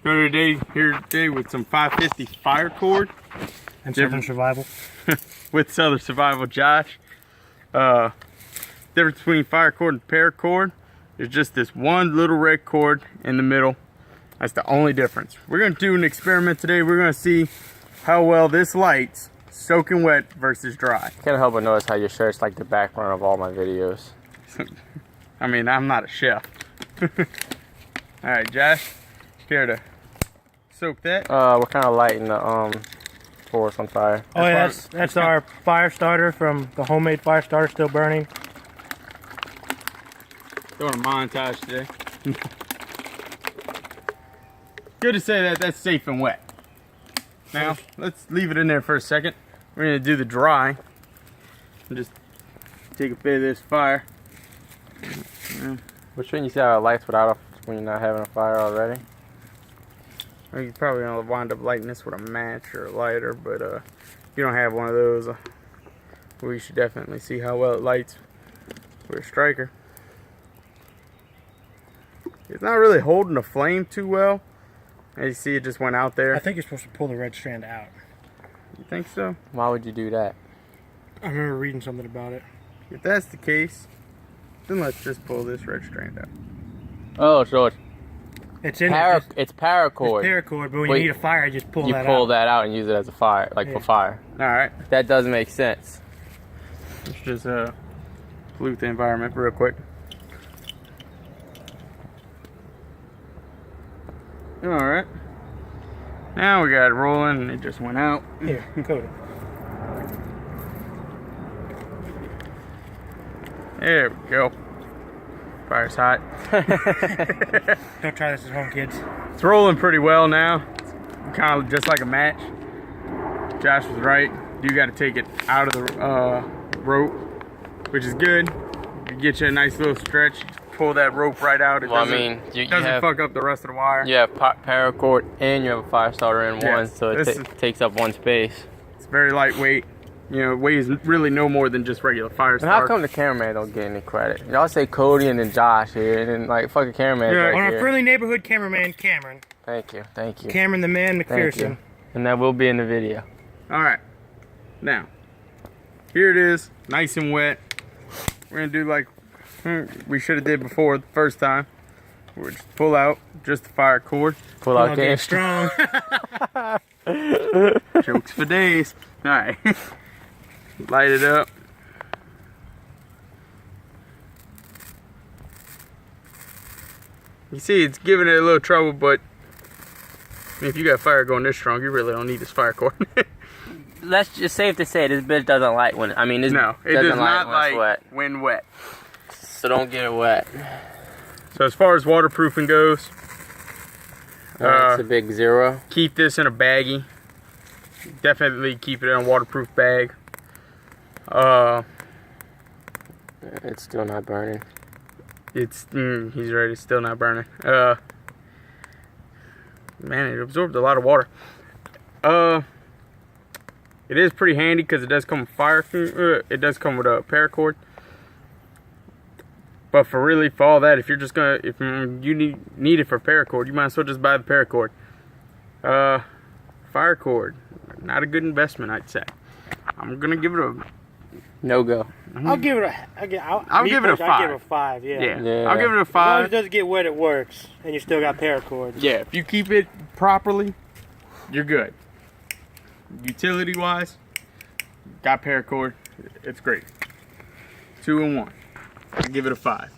So here today with some 550 Firecord. And Southern Survival. With Southern Survival Josh. Difference between Firecord and Paracord is just this one little red cord in the middle. That's the only difference. We're going to do an experiment today. We're going to see how well this lights soaking wet versus dry. Can't help but notice how your shirt's like the background of all my videos. I mean, I'm not a chef. Alright, Josh, care to soak that? We're kind of lighting the forest on fire. Oh yeah, that's our fire starter from the homemade fire starter, still burning. Doing a montage today. Good to say that that's safe and wet. Now, let's leave it in there for a second. We're going to do the dry. And just take a bit of this fire. But shouldn't you see how it lights without when you're not having a fire already? Well, you're probably going to wind up lighting this with a match or a lighter, but if you don't have one of those, we should definitely see how well it lights with a striker. It's not really holding the flame too well. As you see, it just went out there. I think you're supposed to pull the red strand out. You think so? Why would you do that? I remember reading something about it. If that's the case, then let's just pull this red strand out. Oh, so It's in it's it's paracord. paracord, but when you need a fire, you just pull that out. You pull that out and use it as a fire, like for fire. All right. That does make sense. Let's just pollute the environment real quick. All right. Now we got it rolling, and it just went out. Here, coat it. There we go. Fire's hot. Don't try this at home, kids. It's rolling pretty well now. It's kind of just like a match. Josh was right. You got to take it out of the rope, which is good. You get you a nice little stretch. Pull that rope right out. It doesn't fuck up the rest of the wire. You have paracord and you have a fire starter in one, so it takes up one space. It's very lightweight. You know, it weighs really no more than just regular fire starter. How come the cameraman don't get any credit? Y'all say Cody and then Josh here, and then like fucking cameraman right On here. our friendly neighborhood cameraman, Cameron. Thank you, thank you. Cameron the man McPherson. And that will be in the video. All right. Now, here it is, nice and wet. We're gonna do like we should have did before the first time. We'll just pull out just the fire cord. Pull out Get strong. Jokes for days. All right. Light it up. You see, it's giving it a little trouble, but I mean, if you got fire going this strong, you really don't need this fire cord. Let's just safe to say this bitch doesn't light when this no, it does not light when wet. So don't get it wet. So as far as waterproofing goes, it's a big 0. Keep this in a baggie. Definitely keep it in a waterproof bag. It's still not burning. He's right, it's still not burning. Man, it absorbed a lot of water. It is pretty handy because it does come with it does come with a paracord. But for all that, if you're just gonna, if you need it for paracord, you might as well just buy the paracord. Firecord, not a good investment, I'd say. I'm gonna give it a no-go. I'll give it a. I'll give it a 5. I'll give it a 5. Yeah. I'll give it a 5. As long as it doesn't get wet, it works, and you still got paracord. Yeah, if you keep it properly, you're good. Utility-wise, got paracord. It's great. 2 and 1. I'll give it a 5.